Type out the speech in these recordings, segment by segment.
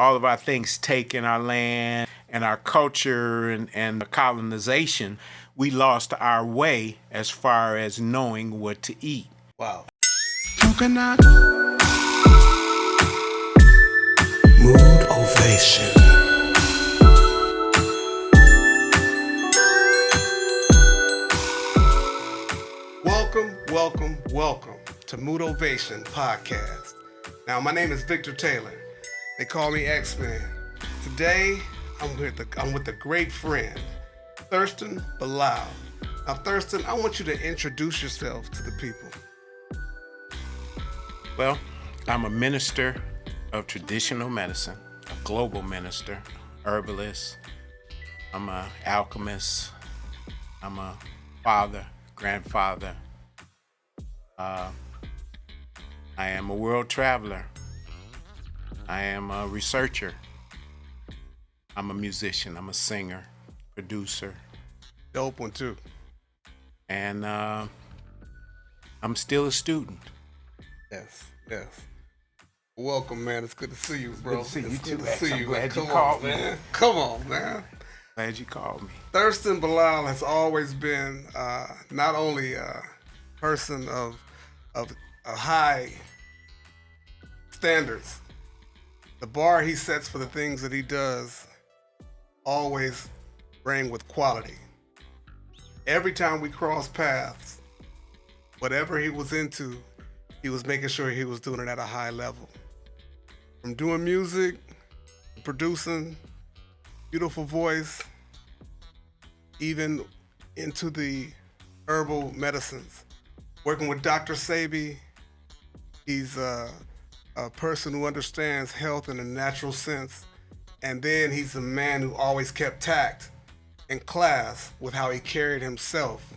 all of our things taken, our land and our culture and the colonization, we lost our way as far as knowing what to eat. Wow. Coconut. Moodovation. Welcome to Moodovation Podcast. Now, my name is Victor Taylor. They call me X-Man. Today, I'm with a great friend, Thurston Bilal. Now, Thurston, I want you to introduce yourself to the people. Well, I'm a minister of traditional medicine, a global minister, herbalist. I'm an alchemist. I'm a father, grandfather. I am a world traveler. I am a researcher. I'm a musician. I'm a singer, producer. Dope one, too. And I'm still a student. Yes. Welcome, man. It's good to see you, bro. Good to see you it's too, good to X. see I'm you, glad man. you Come called on, me. man. Come on, man. Glad you called me. Thurston Bilal has always been not only a person of high standards. The bar he sets for the things that he does always bring with quality. Every time we cross paths, whatever he was into, he was making sure he was doing it at a high level. From doing music, producing, beautiful voice, even into the herbal medicines. Working with Dr. Sebi, he's a person who understands health in a natural sense. And then he's a man who always kept tact and class with how he carried himself.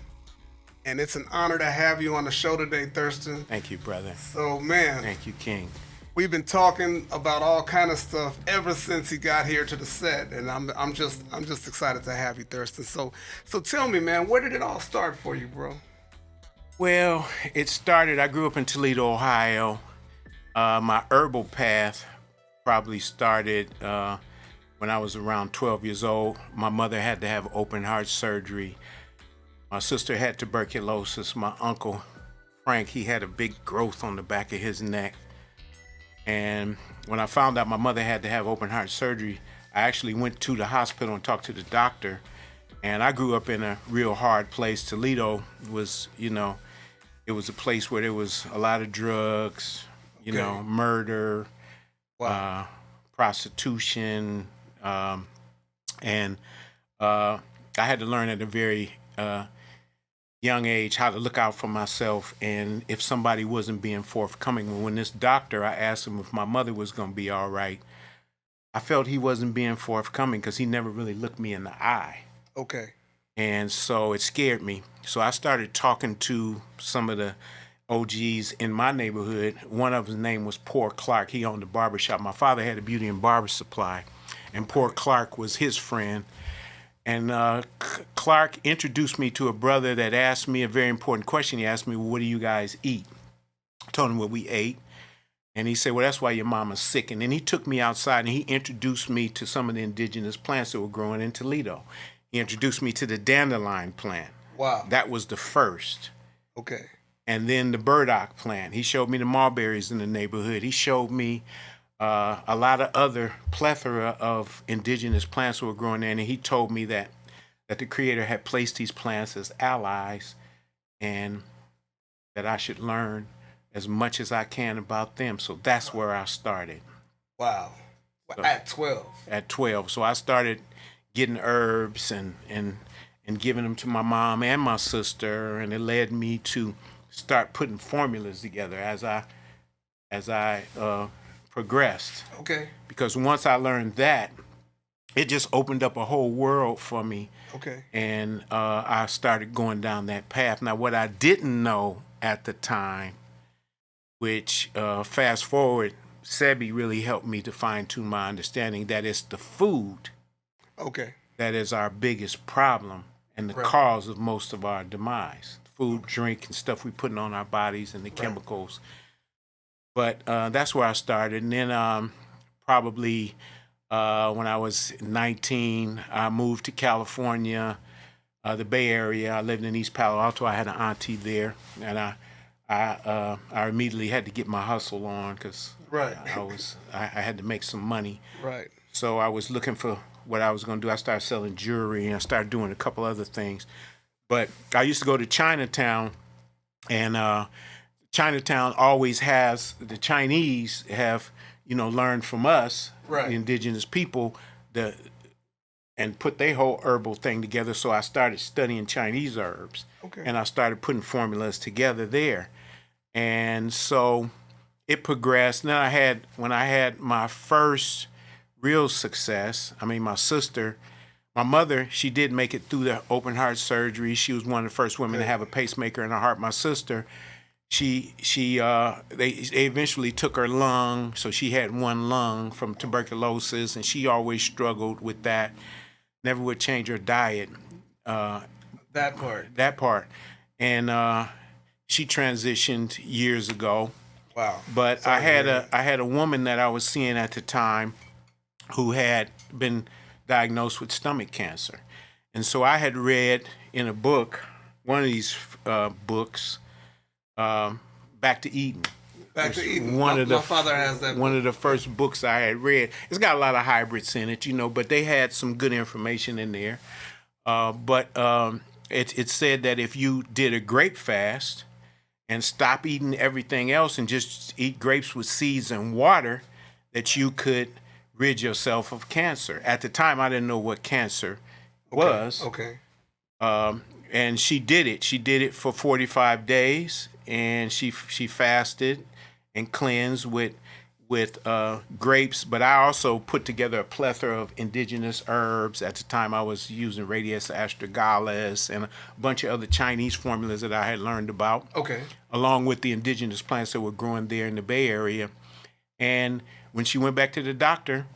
And it's an honor to have you on the show today, Thurston. Thank you, brother. So, man. Thank you, King. We've been talking about all kind of stuff ever since he got here to the set, and I'm just excited to have you, Thurston. So tell me, man, where did it all start for you, bro? Well, I grew up in Toledo, Ohio. My herbal path probably started when I was around 12 years old. My mother had to have open heart surgery. My sister had tuberculosis. My uncle, Frank, he had a big growth on the back of his neck. And when I found out my mother had to have open heart surgery, I actually went to the hospital and talked to the doctor. And I grew up in a real hard place. Toledo was, it was a place where there was a lot of drugs, murder, Wow. prostitution. And I had to learn at a very young age how to look out for myself, and if somebody wasn't being forthcoming. When this doctor, I asked him if my mother was going to be all right, I felt he wasn't being forthcoming because he never really looked me in the eye. Okay. And so it scared me. So I started talking to some of the OGs in my neighborhood. One of his name was Poor Clark. He owned a barbershop. My father had a beauty and barber supply, and Poor Clark was his friend. And Clark introduced me to a brother that asked me a very important question. He asked me, well, what do you guys eat? I told him what we ate. And he said, well, that's why your mama's sick. And then he took me outside and he introduced me to some of the indigenous plants that were growing in Toledo. He introduced me to the dandelion plant. Wow. That was the first. Okay. And then the burdock plant. He showed me the mulberries in the neighborhood. He showed me a lot of other plethora of indigenous plants that were growing there. And he told me that the Creator had placed these plants as allies and that I should learn as much as I can about them. So that's where I started. Wow. So, at 12? At 12. So I started getting herbs and giving them to my mom and my sister. And it led me to start putting formulas together as I progressed. Okay. Because once I learned that, it just opened up a whole world for me. Okay. And I started going down that path. Now, what I didn't know at the time, which fast forward, Sebi really helped me to fine tune my understanding that it's the food Okay. that is our biggest problem and the Right. cause of most of our demise. Food, drink, and stuff we putting on our bodies and the chemicals. But that's where I started. And then probably when I was 19. I moved to California, the Bay Area. I lived in East Palo Alto. I had an auntie there, and I immediately had to get my hustle on because Right. I had to make some money. Right. So I was looking for what I was going to do. I started selling jewelry, and I started doing a couple other things. But I used to go to Chinatown, and Chinatown always has, the Chinese have, learned from us, Right. the indigenous people, and put their whole herbal thing together. So I started studying Chinese herbs, Okay. and I started putting formulas together there. And so it progressed. Then when I had my first real success, my mother, she did make it through the open heart surgery. She was one of the first women to have a pacemaker in her heart. My sister, they eventually took her lung, so she had one lung from tuberculosis, and she always struggled with that. Never would change her diet. That part. That part. And she transitioned years ago. Wow. But Sorry I to hear that. had a woman that I was seeing at the time who had been diagnosed with stomach cancer. And so I had read in a book, one of these books, Back to Eden. Back to Eden. My father has that. One of the first books I had read. It's got a lot of hybrids in it, but they had some good information in there. But it said that if you did a grape fast and stop eating everything else and just eat grapes with seeds and water, that you could rid yourself of cancer. At the time, I didn't know what cancer was. Okay. And she did it. She did it for 45 days, and she fasted and cleansed with grapes. But I also put together a plethora of indigenous herbs. At the time, I was using Radius astragalus and a bunch of other Chinese formulas that I had learned about. Okay. Along with the indigenous plants that were growing there in the Bay Area. And when she went back to the doctor,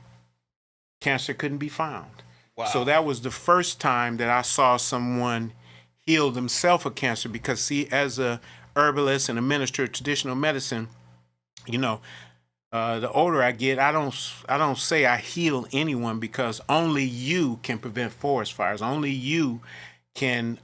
cancer couldn't be found. Wow. So that was the first time that I saw someone heal themselves of cancer, because see, as a herbalist and a minister of traditional medicine, the older I get, I don't say I heal anyone, because only you can prevent forest fires. Only you can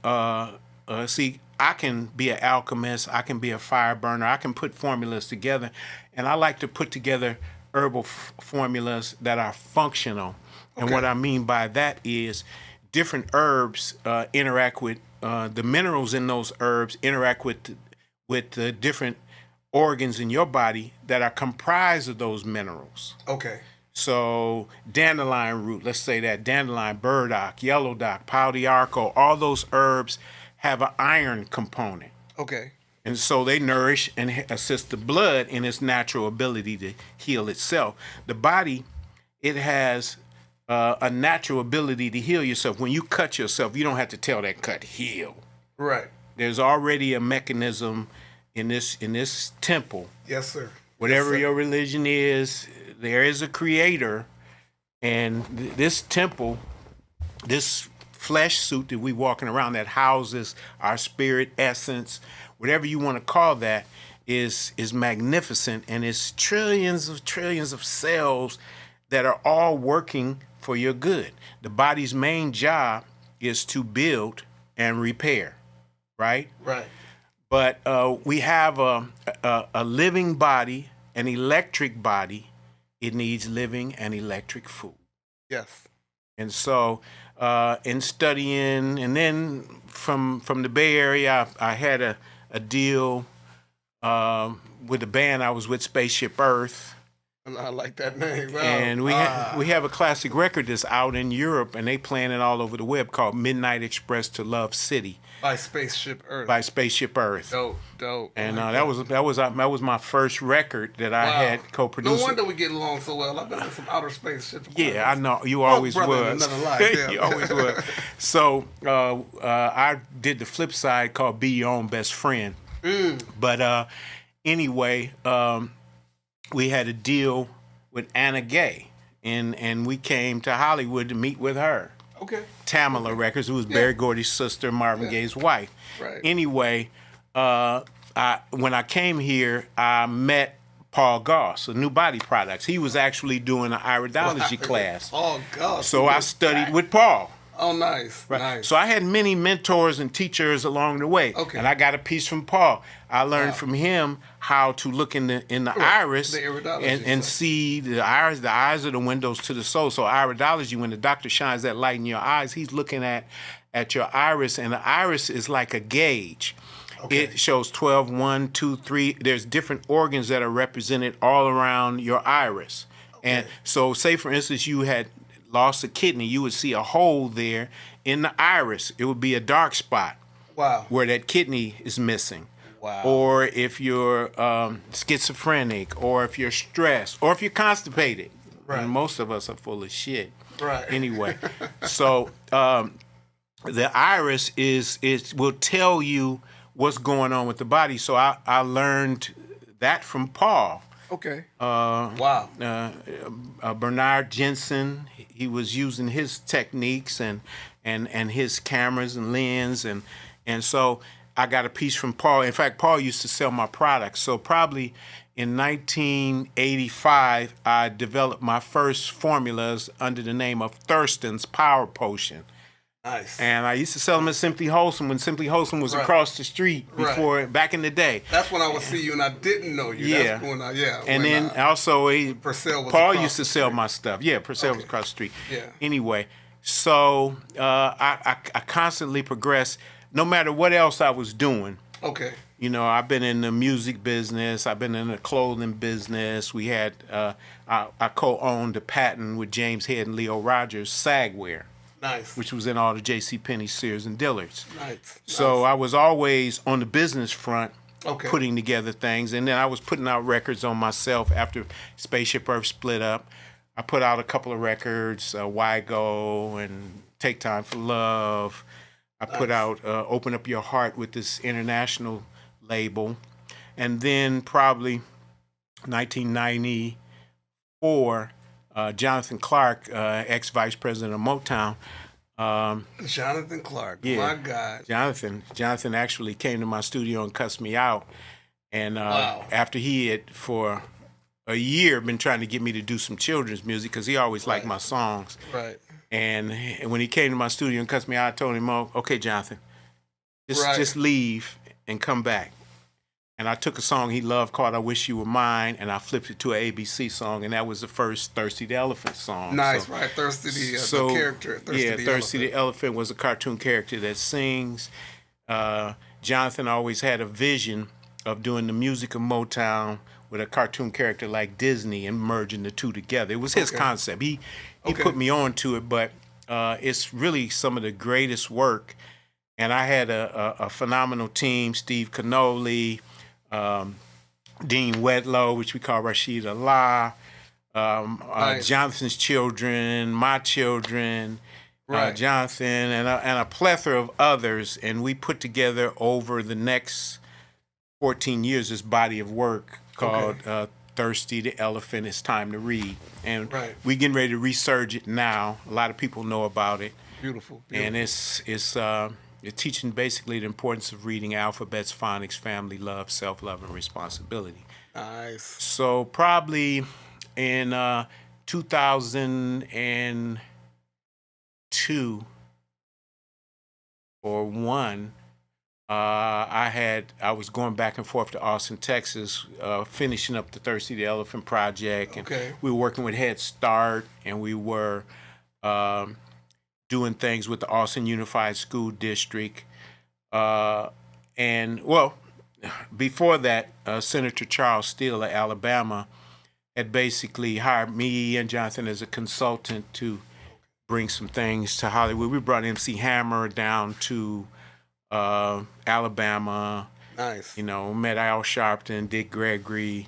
see. I can be an alchemist. I can be a fire burner. I can put formulas together, and I like to put together herbal formulas that are functional. And what I mean by that is different herbs interact with the minerals in those herbs interact with the different organs in your body that are comprised of those minerals. Okay. So dandelion root, let's say that, dandelion, burdock, yellow dock, pau d'arco, all those herbs have an iron component. Okay. And so they nourish and assist the blood in its natural ability to heal itself. The body, it has a natural ability to heal yourself. When you cut yourself, you don't have to tell that cut, heal. Right. There's already a mechanism in this temple. Yes, sir. Whatever Yes, sir. your religion is, there is a creator. And this temple, this flesh suit that we walking around that houses our spirit, essence, whatever you want to call that, is magnificent. And it's trillions of cells that are all working for your good. The body's main job is to build and repair, right? Right. But we have a living body, an electric body. It needs living and electric food. Yes. And so in studying, and then from the Bay Area, I had a deal with the band I was with, Spaceship Earth. I like that name. Wow. And we have a classic record that's out in Europe, and they playing it all over the web, called Midnight Express to Love City by Spaceship Earth. by Spaceship Earth. Dope. And that was my first record that I had co-produced. No wonder we get along so well. I've been in some outer space shit. Yeah, I know. You always brother in was. another life, yeah. You always was. So I did the flip side called Be Your Own Best Friend. But anyway, we had a deal with Anna Gay, and we came to Hollywood to meet with her. Okay. Tamala Records, who was Berry Gordy's sister, Marvin Gaye's wife. Right. Anyway, when I came here, I met Paul Goss, New Body Products. He was actually doing an iridology class. Oh, gosh. So I studied with Paul. Oh, nice. Right. Nice. So I had many mentors and teachers along the way. Okay. And I got a piece from Paul. I learned from him how to look in the iris The iridology and stuff. see the iris. The eyes are the windows to the soul. So iridology, when the doctor shines that light in your eyes, he's looking at your iris, and the iris is like a gauge. Okay. It shows 12, 1, 2, 3. There's different organs that are represented all around your iris. And so say, for instance, you had lost a kidney, you would see a hole there in the iris. It would be a dark spot. Wow. Where that kidney is missing. Wow. Or if you're schizophrenic, or if you're stressed, or if you're constipated. Right. And most of us are full of shit. Right. Anyway, so the iris will tell you what's going on with the body. So I learned that from Paul. Okay. Wow. Bernard Jensen, he was using his techniques and his cameras and lens, and so I got a piece from Paul. In fact, Paul used to sell my products. So probably in 1985, I developed my first formulas under the name of Thurston's Power Potion. Nice. And I used to sell them at Simply Wholesome when Simply Wholesome was across the street before, back in the day. That's when I would see you and I didn't know you. Yeah. That's when And then also Purcell was Paul across used to the sell street. my stuff. Yeah, Purcell was across the street. Yeah. Anyway, so I constantly progressed, no matter what else I was doing. Okay. You know, I've been in the music business. I've been in the clothing business. We had I co-owned a patent with James Head and Leo Rogers, Sagwear. Nice. Which was in all the JCPenney, Sears, and Dillard's. Nice. So I was always on the business front, Okay. putting together things. And then I was putting out records on myself after Spaceship Earth split up. I put out a couple of records, Why Go and Take Time for Love. I put out Open Up Your Heart with this international label. And then probably 1994, Jonathan Clark, ex-vice president of Motown. Jonathan Clark, Yeah, my God. Jonathan actually came to my studio and cussed me out. And after he had, for a year, been trying to get me to do some children's music, because he always liked my songs. Right. And when he came to my studio and cussed me out, I told him, "Oh, okay, Jonathan, just leave and come back." And I took a song he loved called "I Wish You Were Mine," and I flipped it to an ABC song, and that was the first Thirsty the Elephant song. Nice, So- right? Thirsty the so, character. Thirsty the Thirsty elephant. the Elephant was a cartoon character that sings. Jonathan always had a vision of doing the music of Motown with a cartoon character like Disney and merging the two together. It was his concept. He put me on to it, but it's really some of the greatest work. And I had a phenomenal team: Steve Canoli, Dean Wedlow, which we call Rashid Allah, Nice. Jonathan's children, my children, Right. Jonathan, and a plethora of others. And we put together over the next 14 years this body of work called Thirsty the Elephant, It's Time to Read. And we getting ready to resurge it now. A lot of people know about it. Beautiful. And it's teaching basically the importance of reading alphabets, phonics, family love, self-love, and responsibility. Nice. So probably in 2002 or 1, I was going back and forth to Austin, Texas, finishing up the Thirsty the Elephant project, and we were working with Head Start, and we were doing things with the Austin Unified School District. And, well, before that, Senator Charles Steele of Alabama had basically hired me and Jonathan as a consultant to bring some things to Hollywood. We brought MC Hammer down to Alabama. Nice. You know, met Al Sharpton, Dick Gregory,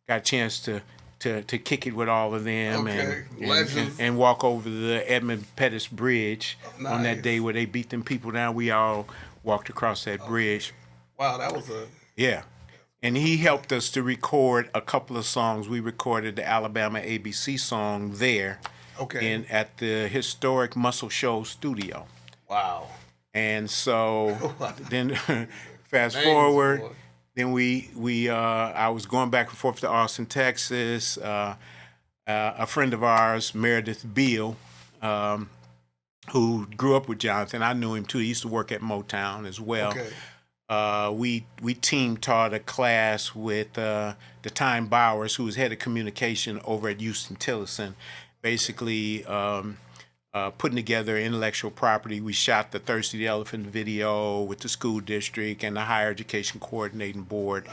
got a chance to kick it with all of them and walk over the Edmund Pettus Bridge on that day where they beat them people down. We all walked across that bridge. Wow, that was Yeah. And he helped us to record a couple of songs. We recorded the Alabama ABC song there at the historic Muscle Shoals studio. Wow. And so then fast forward, Then I was going back and forth to Austin, Texas. A friend of ours, Meredith Beal, who grew up with Jonathan. I knew him too. He used to work at Motown as well. Okay. We team taught a class with the Time Bowers, who was head of communication over at Houston Tillerson, basically putting together intellectual property. We shot the Thirsty the Elephant video with the school district and the Higher Education Coordinating Board.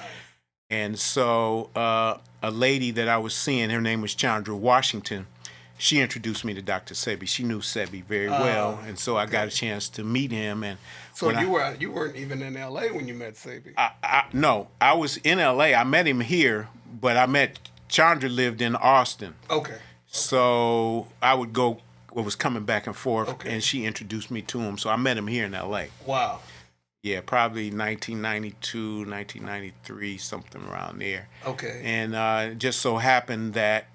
And so a lady that I was seeing, her name was Chandra Washington, she introduced me to Dr. Sebi. She knew Sebi very well, and so I got a chance to meet him. And so you weren't even in L.A. when you met Sebi? No, I was in L.A. I met him here, but I met Chandra lived in Austin. Okay. So I would go, was coming back and forth, Okay. and she introduced me to him. So I met him here in L.A. Wow. Yeah, probably 1992, 1993, something around there. Okay. And it just so happened that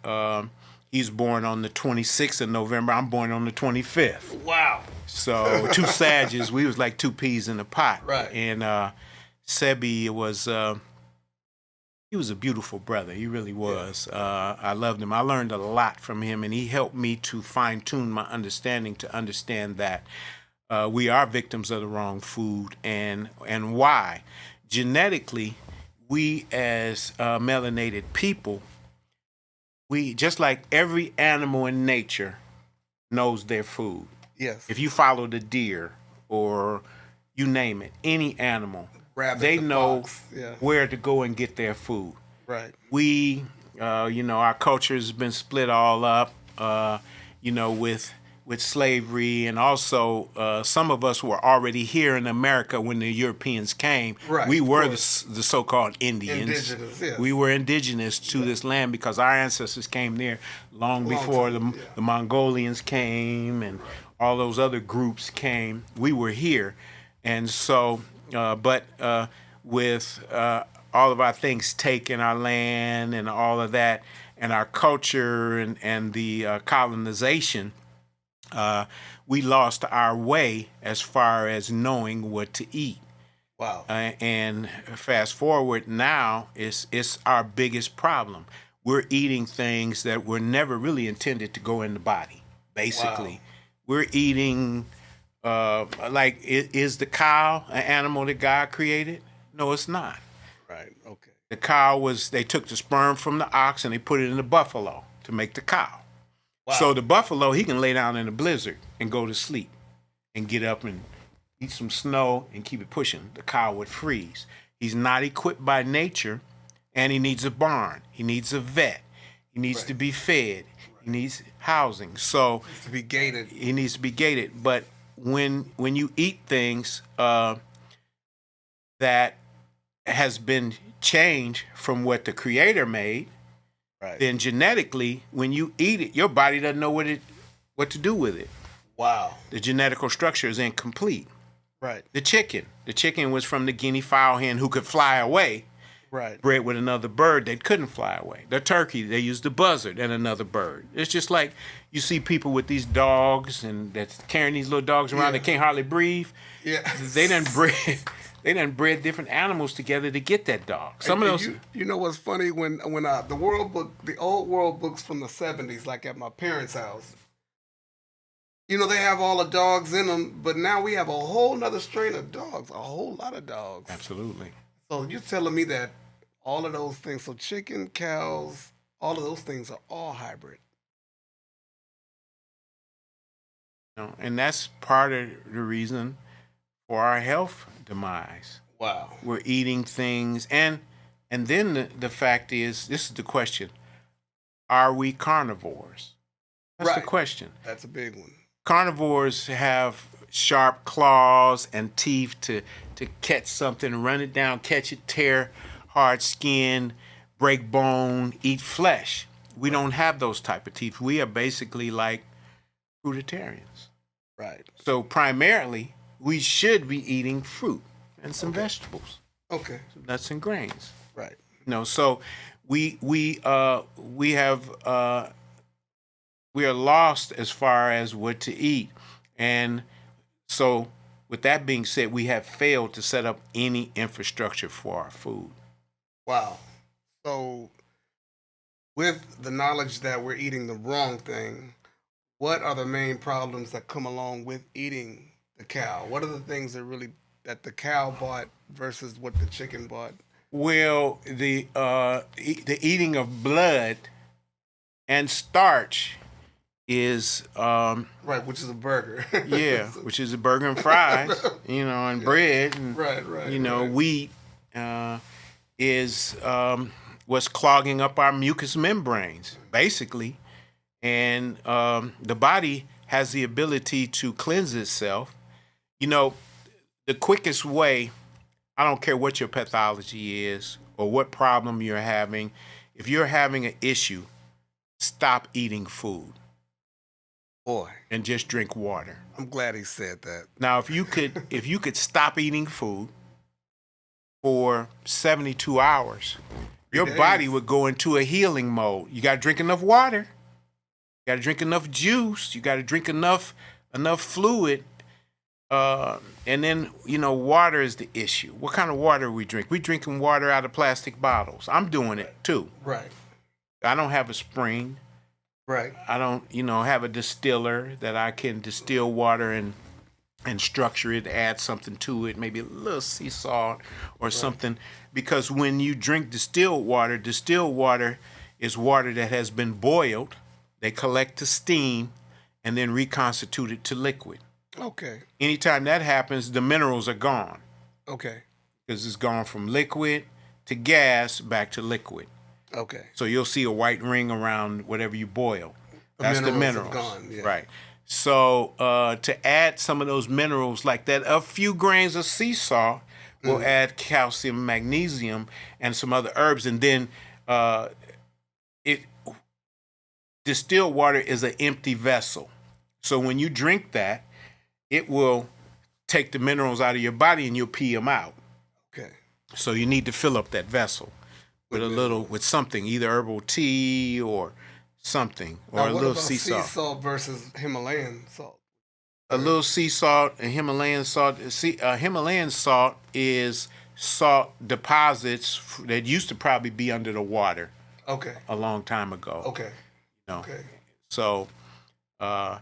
he's born on the 26th of November. I'm born on the 25th. Wow. So two Sages, we was like two peas in a pot. Right. And Sebi was, he was a beautiful brother. He really was. I loved him. I learned a lot from him, and he helped me to fine tune my understanding to understand that we are victims of the wrong food and why. Genetically, we as melanated people, we just like every animal in nature knows their food. Yes. If you follow the deer or you name it, any animal, Rabbit, they the know fox. Yeah. where to go and get their food. Right. We, our culture has been split all up, with slavery, and also some of us were already here in America when the Europeans came. Right, we of were the course. so-called Indians. Indigenous, yes. We were indigenous to this land because our ancestors came there long before time, the Mongolians came and all those other groups came. We were here. And so, with all of our things taken, our land and all of that, and our culture and the colonization, we lost our way as far as knowing what to eat. Wow. And fast forward now, it's our biggest problem. We're eating things that were never really intended to go in the body, basically. Wow. We're eating, is the cow an animal that God created? No, it's not. Right. Okay. The cow they took the sperm from the ox and they put it in the buffalo to make the cow. Wow. So the buffalo, he can lay down in a blizzard and go to sleep and get up and eat some snow and keep it pushing. The cow would freeze. He's not equipped by nature, and he needs a barn. He needs a vet. He needs to be fed. He needs housing. So To be gated. he needs to be gated. But when you eat things that has been changed from what the Creator made, Right. then genetically, when you eat it, your body doesn't know what to do with it. Wow. The genetical structure is incomplete. Right. The chicken was from the guinea fowl hen who could fly away, Right. bred with another bird that couldn't fly away. The turkey, they used the buzzard and another bird. It's just like you see people with these dogs and that's carrying these little dogs around that can't hardly breathe. Yeah. They done bred different animals together to get that dog. Some of those. You know what's funny when the old world books from the 70s, like at my parents' house. They have all the dogs in them, but now we have a whole nother strain of dogs, a whole lot of dogs. Absolutely. So you're telling me that all of those things, so chicken, cows, all of those things are all hybrid. And that's part of the reason for our health demise. Wow. We're eating things, and then the fact is, this is the question: are we carnivores? That's the Right. question. That's a big one. Carnivores have sharp claws and teeth to catch something, run it down, catch it, tear hard skin, break bone, eat flesh. We don't have those type of teeth. We are basically like fruitarians. Right. So primarily, we should be eating fruit and some vegetables, Okay. some nuts and grains. Right. So we are lost as far as what to eat, and so with that being said, we have failed to set up any infrastructure for our food. Wow. So, with the knowledge that we're eating the wrong thing, what are the main problems that come along with eating the cow? What are the things that the cow bought versus what the chicken bought? Well, the eating of blood and starch is Right, which is a burger. yeah, which is a burger and fries, and bread and Right. wheat is what's clogging up our mucous membranes, basically. And the body has the ability to cleanse itself. The quickest way, I don't care what your pathology is or what problem you're having, if you're having an issue, stop eating food. Boy, and just drink water. I'm glad he said that. Now, if you could stop eating food for 72 hours, your body would go into a healing mode. You got to drink enough water. You got to drink enough juice. You got to drink enough fluid. And then, water is the issue. What kind of water we drink? We drinking water out of plastic bottles. I'm doing it too. Right. I don't have a spring. Right. I don't, have a distiller that I can distill water and structure it, add something to it, maybe a little sea salt or something. Because when you drink distilled water is water that has been boiled. They collect the steam and then reconstitute it to liquid. Okay. Anytime that happens, the minerals are gone. Okay. Because it's gone from liquid to gas back to liquid. Okay. So you'll see a white ring around whatever you boil. That's the minerals. Gone, yeah. Right. So to add some of those minerals like that, a few grains of sea salt will add calcium, magnesium, and some other herbs. And then distilled water is an empty vessel. So when you drink that, it will take the minerals out of your body and you'll pee them out. Okay. So you need to fill up that vessel with something, either herbal tea or something, or now, a little sea salt. Sea salt versus Himalayan salt. A little sea salt and Himalayan salt. Himalayan salt is salt deposits that used to probably be under the water. Okay. A long time ago. Okay. Okay. So, but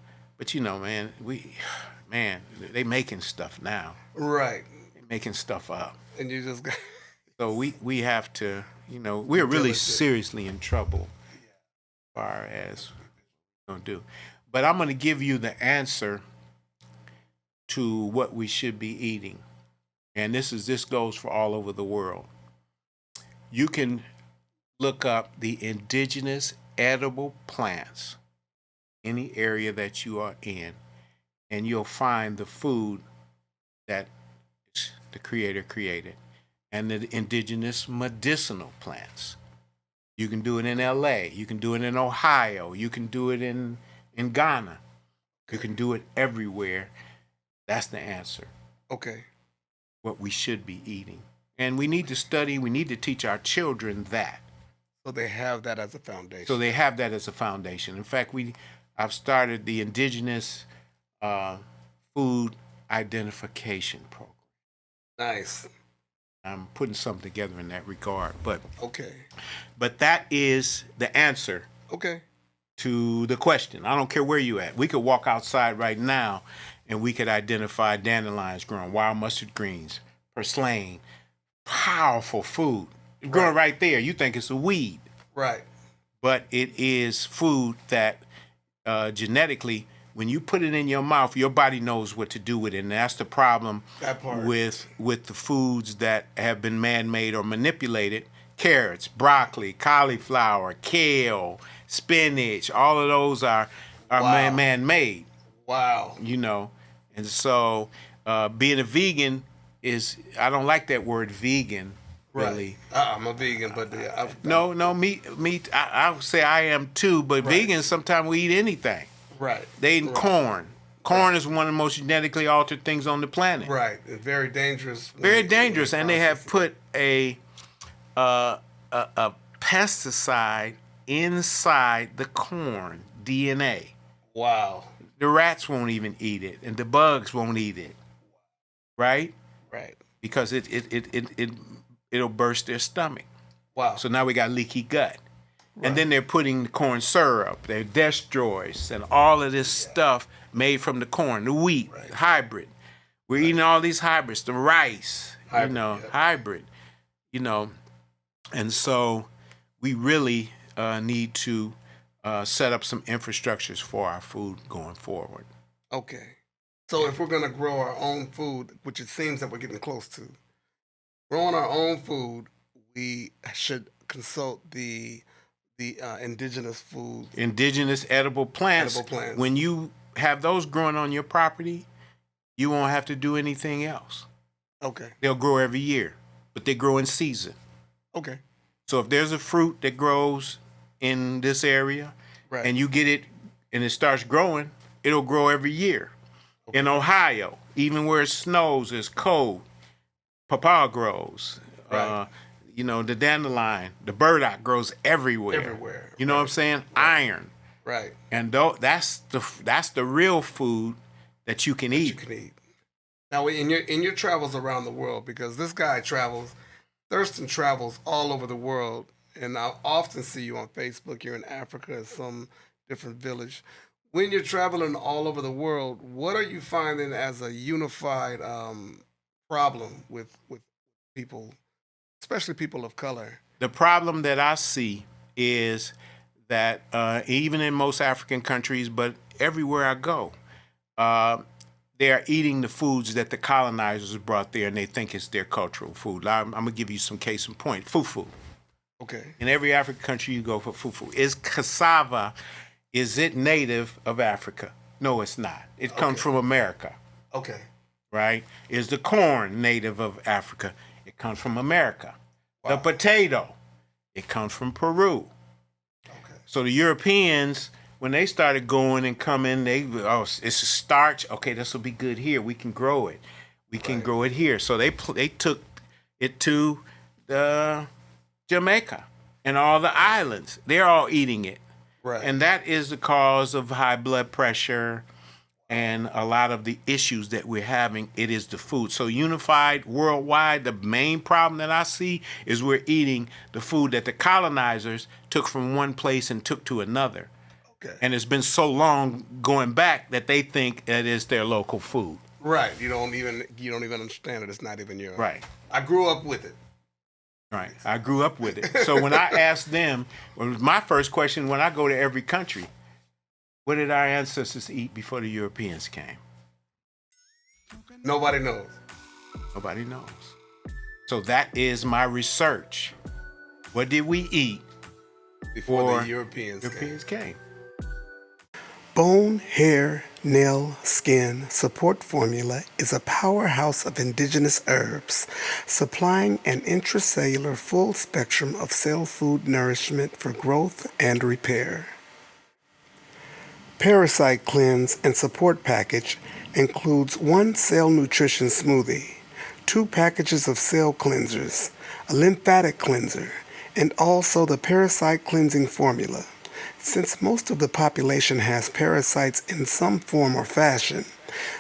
they making stuff now. Right. They making stuff up. And you just got. So we have to, we're really seriously in trouble as far as we're going to do. But I'm going to give you the answer to what we should be eating. And this goes for all over the world. You can look up the indigenous edible plants, any area that you are in, and you'll find the food that the Creator created. And the indigenous medicinal plants. You can do it in LA. You can do it in Ohio. You can do it in Ghana. You can do it everywhere. That's the answer. Okay. What we should be eating. And we need to study, we need to teach our children that. So they have that as a foundation. In fact, I've started the indigenous food identification program. Nice. I'm putting something together in that regard, but that is the answer. Okay. To the question. I don't care where you at. We could walk outside right now, and we could identify dandelions growing, wild mustard greens, purslane, powerful food growing right there. You think it's a weed, right? But it is food that genetically, when you put it in your mouth, your body knows what to do with it. And that's the problem with the foods that have been man-made or manipulated. Carrots, broccoli, cauliflower, kale, spinach, all of those are man-made. Wow. And so being a vegan I don't like that word vegan, really. Right. I'm a vegan, but no, meat. I would say I am too, but vegans, sometimes we eat anything. Right. They eat corn. Corn is one of the most genetically altered things on the planet. Right. It's very dangerous. Very dangerous. And they have put a pesticide inside the corn DNA. Wow. The rats won't even eat it, and the bugs won't eat it. Right? Right. Because it'll burst their stomach. Wow. So now we got leaky gut. And then they're putting the corn syrup, their destroys, and all of this stuff made from the corn, the wheat, hybrid. We're eating all these hybrids, the rice, hybrid, And so we really need to set up some infrastructures for our food going forward. Okay. So if we're going to grow our own food, which it seems that we're getting close to, growing our own food, we should consult the indigenous foods. Indigenous edible plants. Edible plants. When you have those growing on your property, you won't have to do anything else. Okay. They'll grow every year, but they grow in season. Okay. So if there's a fruit that grows in this area and you get it and it starts growing, it'll grow every year. Okay. In Ohio, even where it snows, it's cold, papaya grows. Right. The dandelion, the burdock grows everywhere. Everywhere. You know what I'm saying? Right. Iron. Right. And that's the real food that you can eat. Now, in your travels around the world, because this guy travels, Thurston travels all over the world, and I often see you on Facebook. You're in Africa, in some different village. When you're traveling all over the world, what are you finding as a unified problem with people, especially people of color? The problem that I see is that even in most African countries, but everywhere I go, they are eating the foods that the colonizers brought there, and they think it's their cultural food. I'm going to give you some case in point. Fufu. Okay. In every African country you go for fufu. Is cassava, is it native of Africa? No, it's not. It comes from America. Okay. Right? Is the corn native of Africa? It comes from America. Wow. The potato, it comes from Peru. Okay. So the Europeans, when they started going and coming, it's a starch. Okay, this will be good here. We can grow it. We can grow it here. So they took it to Jamaica and all the islands. They're all eating it. Right. And that is the cause of high blood pressure and a lot of the issues that we're having. It is the food. So unified worldwide, the main problem that I see is we're eating the food that the colonizers took from one place and took to another. Okay. And it's been so long going back that they think that it's their local food. Right. You don't even understand it. It's not even yours. Right. I grew up with it. Right. I grew up with it. So when I asked them, my first question when I go to every country, what did our ancestors eat before the Europeans came? Nobody knows. Nobody knows. So that is my research. What did we eat before the Europeans came? Bone, Hair, Nail, Skin Support Formula is a powerhouse of indigenous herbs, supplying an intracellular full spectrum of cell food nourishment for growth and repair. Parasite Cleanse and Support Package includes 1 cell nutrition smoothie, 2 packages of cell cleansers, a lymphatic cleanser, and also the parasite cleansing formula. Since most of the population has parasites in some form or fashion,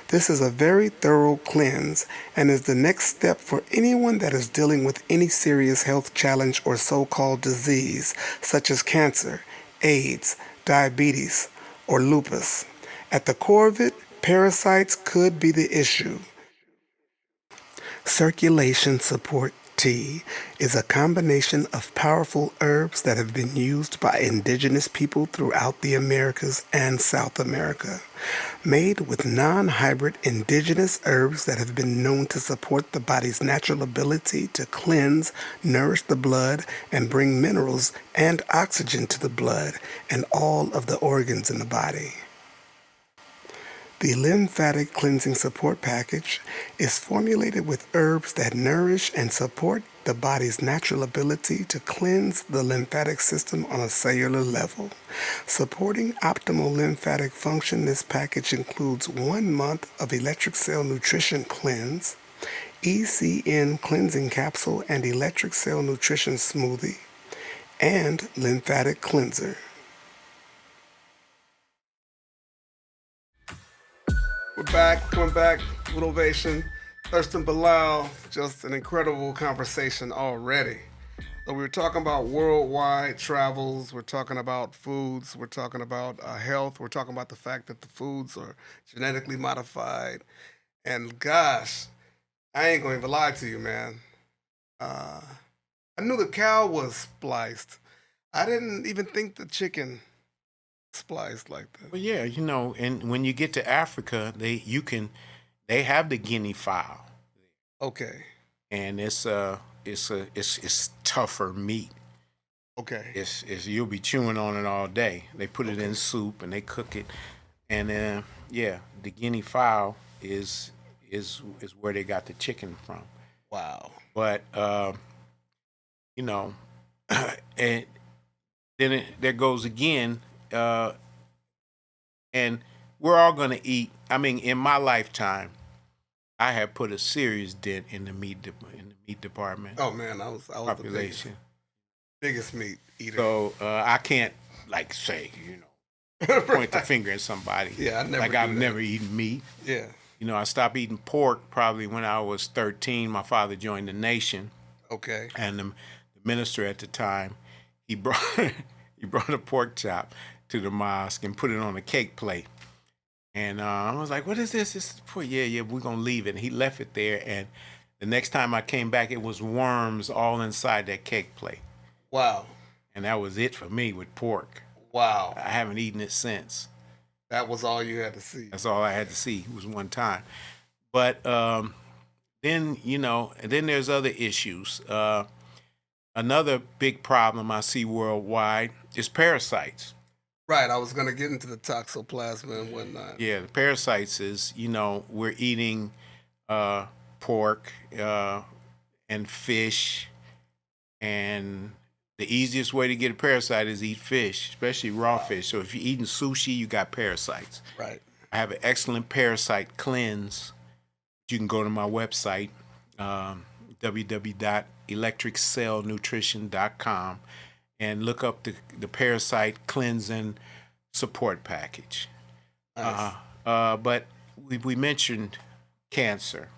this is a very thorough cleanse and is the next step for anyone that is dealing with any serious health challenge or so-called disease, such as cancer, AIDS, diabetes, or lupus. At the core of it, parasites could be the issue. Circulation Support Tea is a combination of powerful herbs that have been used by indigenous people throughout the Americas and South America. Made with non-hybrid indigenous herbs that have been known to support the body's natural ability to cleanse, nourish the blood, and bring minerals and oxygen to the blood and all of the organs in the body. The Lymphatic Cleansing Support Package is formulated with herbs that nourish and support the body's natural ability to cleanse the lymphatic system on a cellular level. Supporting optimal lymphatic function, this package includes 1 month of Electric Cell Nutrition Cleanse, ECN Cleansing Capsule and Electric Cell Nutrition Smoothie, and Lymphatic Cleanser. We're back, coming back, Moodovation. Thurston Bilal, just an incredible conversation already. So we were talking about worldwide travels. We're talking about foods. We're talking about health. We're talking about the fact that the foods are genetically modified. And gosh, I ain't going to even lie to you, man. I knew the cow was spliced. I didn't even think the chicken spliced like that. Well, yeah, and when you get to Africa, they have the guinea fowl, Okay. and it's tougher meat. Okay. It's you'll be chewing on it all day. They put it in soup and they cook it, and the guinea fowl is where they got the chicken from. Wow. But and then there goes again, and we're all gonna eat. I mean, in my lifetime, I have put a serious dent in the meat department. Oh man, I was population. the biggest meat eater. So I can't say point the finger at somebody. Yeah, I never. Like I've never eaten meat. Yeah. I stopped eating pork probably when I was 13. My father joined the nation. Okay. And the minister at the time, he brought a pork chop to the mosque and put it on a cake plate. And I was like, "What is this? This is pork." Yeah, we're gonna leave it. And he left it there. And the next time I came back, it was worms all inside that cake plate. Wow. And that was it for me with pork. Wow. I haven't eaten it since. That was all you had to see. That's all I had to see. It was one time. But then there's other issues. Another big problem I see worldwide is parasites. Right. I was going to get into the toxoplasma and whatnot. Yeah, the parasites is, we're eating pork and fish, and the easiest way to get a parasite is eat fish, especially raw fish. So if you're eating sushi, you got parasites. Right. I have an excellent parasite cleanse. You can go to my website, www.electriccellnutrition.com, and look up the parasite cleansing support package. Nice. But we mentioned cancer.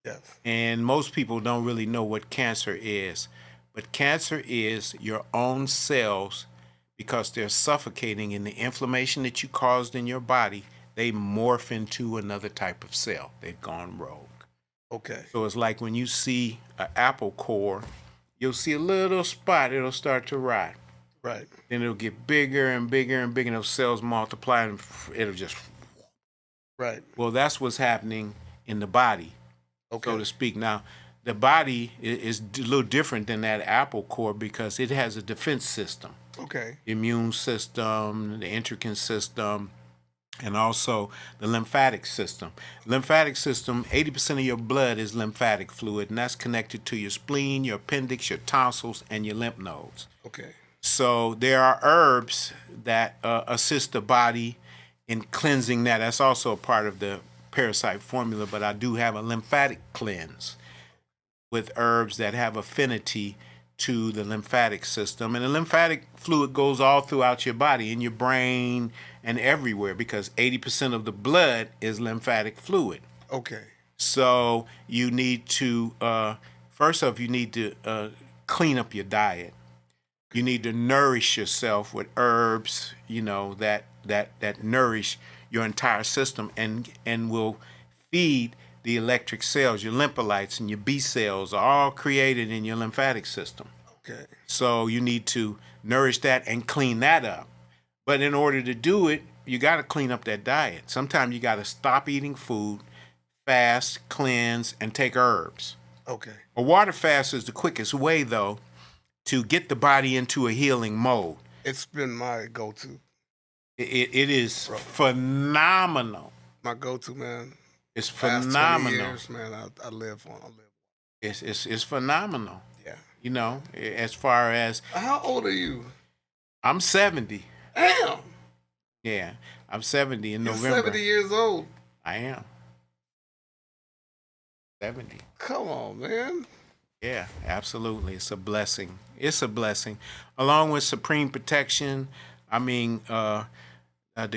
Yes. And most people don't really know what cancer is. But cancer is your own cells, because they're suffocating in the inflammation that you caused in your body. They morph into another type of cell. They've gone rogue. Okay. So it's like when you see an apple core, you'll see a little spot. It'll start to rot. Right. Then it'll get bigger and bigger and bigger, and those cells multiply, and it'll just. Right. Well, that's what's happening in the body, so to speak. Now, the body is a little different than that apple core because it has a defense system. Okay. The immune system, the endocrine system, and also the lymphatic system. Lymphatic system, 80% of your blood is lymphatic fluid, and that's connected to your spleen, your appendix, your tonsils, and your lymph nodes. Okay. So there are herbs that assist the body in cleansing that. That's also a part of the parasite formula, but I do have a lymphatic cleanse with herbs that have affinity to the lymphatic system. And the lymphatic fluid goes all throughout your body, in your brain and everywhere, because 80% of the blood is lymphatic fluid. Okay. So you need to, first off, you need to clean up your diet. You need to nourish yourself with herbs, that nourish your entire system and will feed the electric cells. Your lymphocytes and your B cells are all created in your lymphatic system. Okay. So you need to nourish that and clean that up. But in order to do it, you got to clean up that diet. Sometimes you got to stop eating food, fast, cleanse, and take herbs. Okay. A water fast is the quickest way, though, to get the body into a healing mode. It's been my go-to. It is phenomenal. My go-to, man. It's Past phenomenal. 20 years, man, I live on. It's phenomenal. Yeah. As far as How old are you? I'm 70. Damn. Yeah, I'm 70 in You're November. 70 years old. I am 70. Come on, man. Yeah, absolutely. It's a blessing. It's a blessing. Along with supreme protection, I mean, the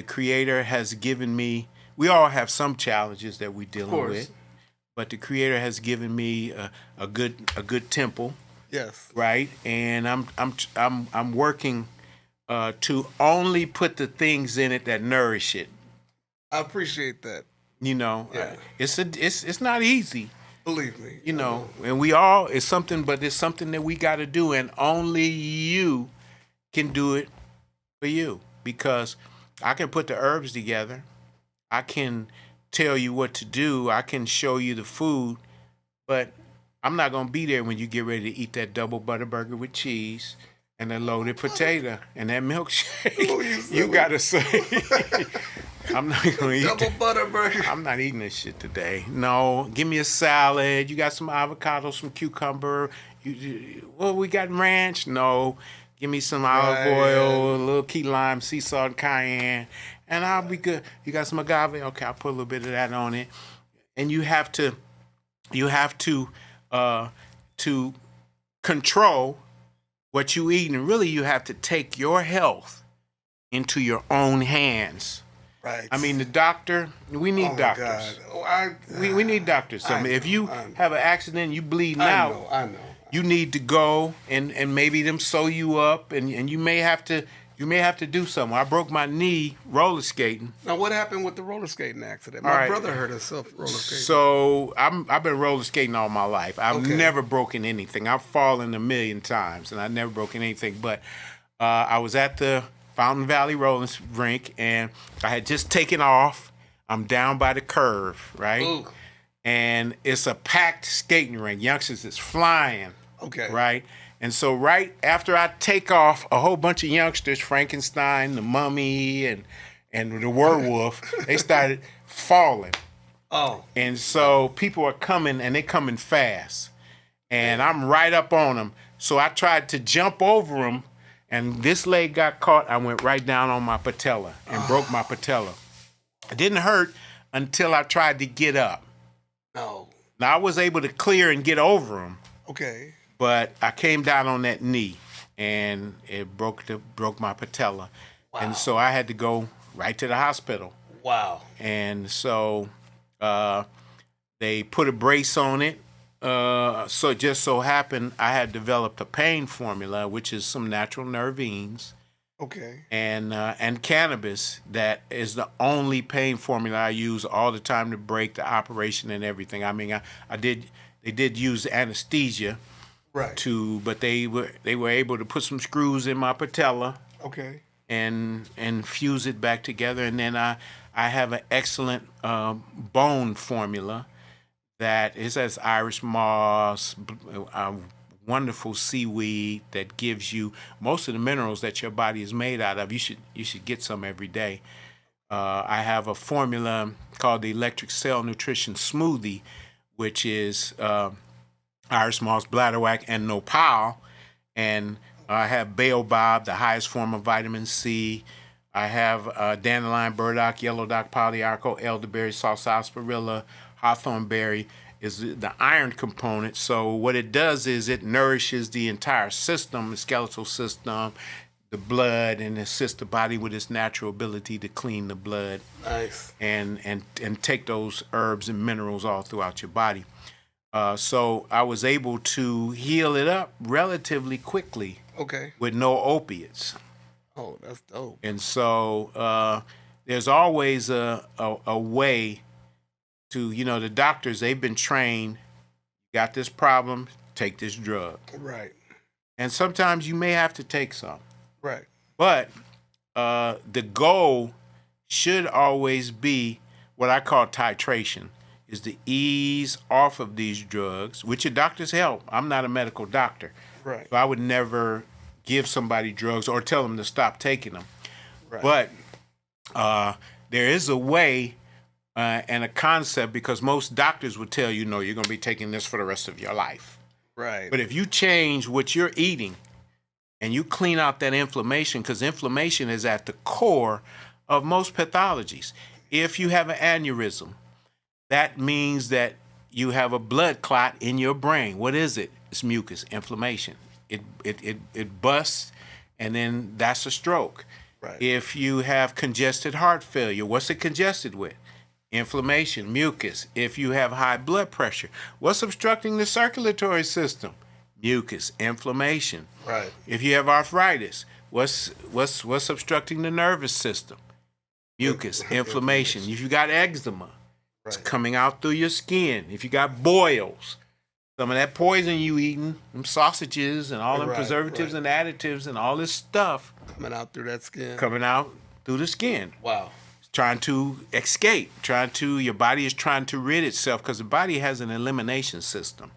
Creator has given me. We all have some challenges that we're dealing with, but the Creator has given me a good temple. Yes. right? And I'm working to only put the things in it that nourish it. I appreciate that. You know, Yeah. it's not easy. Believe me. You know, and we all, it's something that we got to do, and only you can do it for you, because I can put the herbs together, I can tell you what to do, I can show you the food, but I'm not going to be there when you get ready to eat that double butter burger with cheese and a loaded potato and that milkshake. You got to say, I'm not going to eat Double butter burger. I'm not eating this shit today. No, give me a salad. You got some avocado, some cucumber. We got ranch? No. Give me some olive oil, a little key lime, sea salt, and cayenne, and I'll be good. You got some agave? Okay, I'll put a little bit of that on it. And you have to control what you eat, and really you have to take your health into your own hands. Right. I mean, the doctor, we need doctors. We need doctors. So if you have an accident, you bleeding out, I know. you need to go and maybe them sew you up, and you may have to do something. I broke my knee roller skating. Now, what happened with the roller skating accident? All My right. brother hurt himself roller skating. So I've been roller skating all my life. I've never broken anything. I've fallen a million times, and I've never broken anything. But I was at the Fountain Valley Rolling Rink, and I had just taken off. I'm down by the curve, right? Ooh. And it's a packed skating rink. Youngsters is flying, Okay. right? And so right after I take off, a whole bunch of youngsters, Frankenstein, the Mummy, and the Werewolf, they started falling. Oh. And so people are coming, and they coming fast. And I'm right up on them. So I tried to jump over them, and this leg got caught. I went right down on my patella and broke my patella. It didn't hurt until I tried to get up. No. Now, I was able to clear and get over them, Okay. but I came down on that knee, and it broke my patella. Wow. And so I had to go right to the hospital. Wow. And so they put a brace on it. So it just so happened I had developed a pain formula, which is some natural nervines Okay. and cannabis. That is the only pain formula I use all the time to break the operation and everything. I mean, they did use anesthesia, Right. but they were able to put some screws in my patella Okay. and fuse it back together. And then I have an excellent bone formula that is as Irish moss, wonderful seaweed that gives you most of the minerals that your body is made out of. You should get some every day. I have a formula called the Electric Cell Nutrition Smoothie, which is Irish moss, bladderwhack, and nopal. And I have baobab, the highest form of vitamin C. I have dandelion, burdock, yellow dock, polyarco, elderberry, sarsaparilla, hawthorn berry is the iron component. So what it does is it nourishes the entire system, the skeletal system, the blood, and assists the body with its natural ability to clean the blood. Nice. And take those herbs and minerals all throughout your body. So I was able to heal it up relatively quickly Okay. with no opiates. Oh, that's dope. And so there's always a way to, the doctors, they've been trained, got this problem, take this drug. Right. And sometimes you may have to take some. Right. But the goal should always be what I call titration, is to ease off of these drugs, which your doctors help. I'm not a medical doctor. Right. So I would never give somebody drugs or tell them to stop taking them. Right. But there is a way and a concept, because most doctors would tell you, no, you're going to be taking this for the rest of your life. Right. But if you change what you're eating and you clean out that inflammation, because inflammation is at the core of most pathologies. If you have an aneurysm, that means that you have a blood clot in your brain. What is it? It's mucus, inflammation. It busts, and then that's a stroke. Right. If you have congested heart failure, what's it congested with? Inflammation, mucus. If you have high blood pressure, what's obstructing the circulatory system? Mucus, inflammation. Right. If you have arthritis, what's obstructing the nervous system? Mucus, inflammation. If you got eczema, it's coming out through your skin. If you got boils, some of that poison you eating, them sausages and all them preservatives and additives and all this stuff coming out through that skin. Coming out through the skin. Wow. Trying to escape, your body is trying to rid itself, because the body has an elimination system.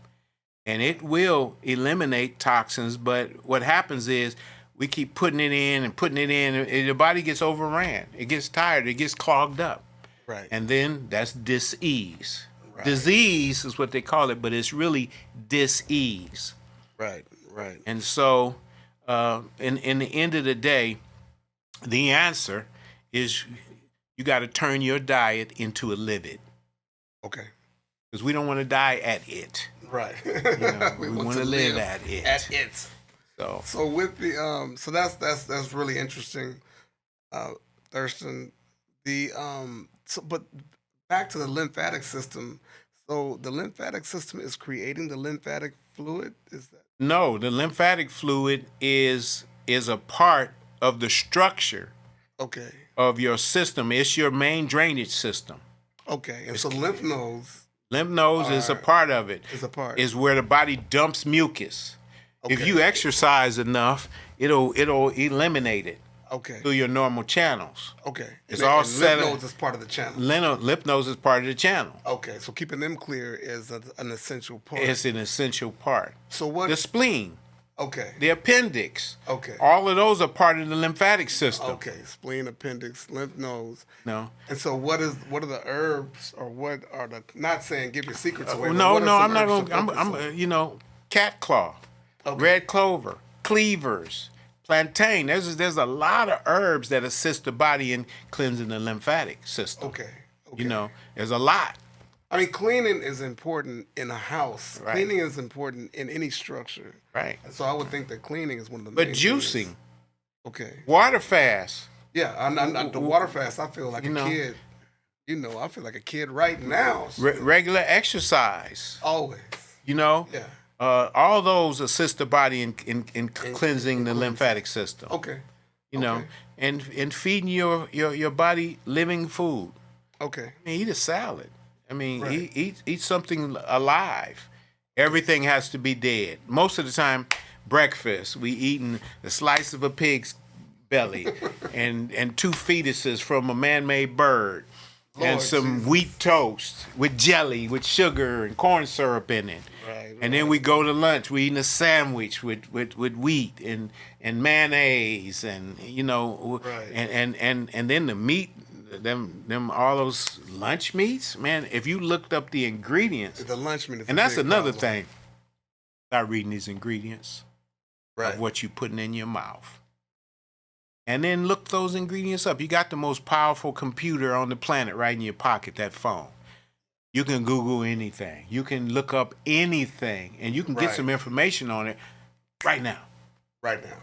And it will eliminate toxins, but what happens is we keep putting it in, and the body gets overran. It gets tired, it gets clogged up. Right. And then that's dis-ease. Right. Disease is what they call it, but it's really dis-ease. Right. And so, in the end of the day, the answer is you got to turn your diet into a live it. Okay. Because we don't want to die at it. Right. We want to live at it. At it. So with the so that's really interesting, Thurston. But back to the lymphatic system. So the lymphatic system is creating the lymphatic fluid? Is that? No, the lymphatic fluid is a part of the structure of your system. It's your main drainage system. Okay. And so lymph nodes. Lymph nodes is a part of it. Is a part. Is where the body dumps mucus. Okay. If you exercise enough, it'll eliminate it. Okay. Through your normal channels. Okay. It's all set up. Lymph nodes is part of the channel. Lymph nodes is part of the channel. Okay. So keeping them clear is an essential part. It's an essential part. So what? The spleen. Okay. The appendix. Okay. All of those are part of the lymphatic system. Okay. Spleen, appendix, lymph nodes. No. And so what are the herbs, or what are the, not saying give your secrets away. No, I'm not going to, cat claw, red clover, cleavers, plantain. There's a lot of herbs that assist the body in cleansing the lymphatic system. Okay. There's a lot. I mean, cleaning is important in a house. Right. Cleaning is important in any structure. Right. And so I would think that cleaning is one of the main But juicing. Things. Okay. Water fast. Yeah, the water fast, I feel like a kid. I feel like a kid right now. Regular exercise. Always. Yeah. All those assist the body in cleansing the lymphatic system. Okay. And feeding your body living food. Okay. Eat a salad. Eat something alive. Everything has to be dead. Most of the time, breakfast, we eating a slice of a pig's belly and 2 fetuses from a man-made bird. Lord, and some wheat toast with jelly, with sugar and corn syrup in it. Right. And then we go to lunch. We eating a sandwich with wheat and mayonnaise and and then the meat, them all those lunch meats. Man, if you looked up the ingredients, the lunch meat is and that's another thing. Start reading these ingredients of what you putting in your mouth. And then look those ingredients up. You got the most powerful computer on the planet right in your pocket, that phone. You can Google anything. You can look up anything, and you can get some information on it right now. Right now.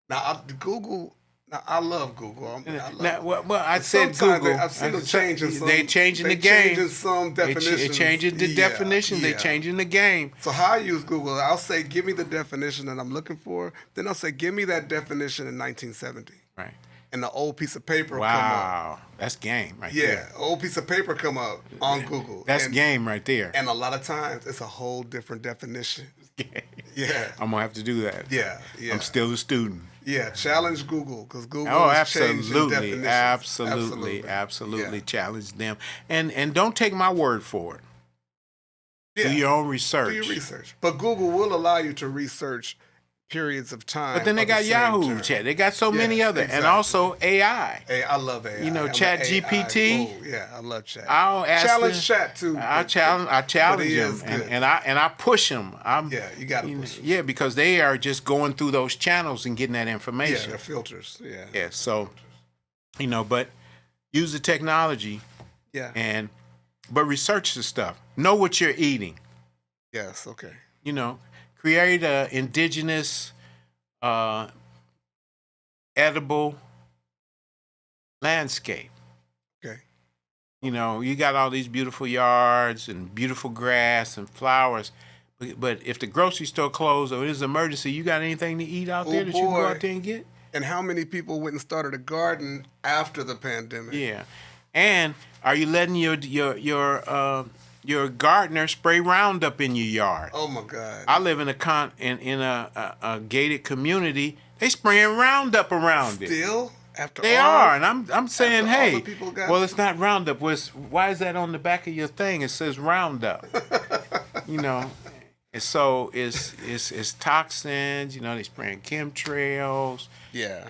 Now, Google... Now, I love Google. I said Google. I've seen them changing some. They're changing the game. Changing some definitions. They're changing the definition. Yeah. They're changing the game. So how I use Google, I'll say, give me the definition that I'm looking for. Then I'll say, give me that definition in 1970. Right. And the old piece of paper will come up. Wow. That's game right there. Yeah. Old piece of paper come up on Google. That's game right there. And a lot of times, it's a whole different definition. Yeah. I'm going to have to do that. Yeah. I'm still a student. Yeah, challenge Google, because Google is changing definitions. Absolutely challenge them. And don't take my word for it. Yeah. Do your own research. Do your research. But Google will allow you to research periods of time. But then they got Yahoo Chat. They got so many other. Exactly. And also AI. I love AI. Chat GPT. Yeah, I love chat. I'll ask challenge chat too. I challenge them. And I push them. You got to push them. Yeah, because they are just going through those channels and getting that information. Yeah, they're filters. Yeah. Yeah, so, but use the technology. Yeah. But research the stuff. Know what you're eating. Yes, okay. Create an indigenous, edible landscape. Okay. You got all these beautiful yards and beautiful grass and flowers, But if the grocery store closed or there's an emergency, you got anything to eat out there that you can go out there and get? And how many people went and started a garden after the pandemic? Yeah. And are you letting your gardener spray Roundup in your yard? Oh my God! I live in a gated community. They spraying Roundup around it. Still, after They all, are, and I'm saying, after all hey, the people got- well, it's not Roundup. Why is that on the back of your thing? It says Roundup. You know, and so it's toxins. You know, they spraying chemtrails. Yeah.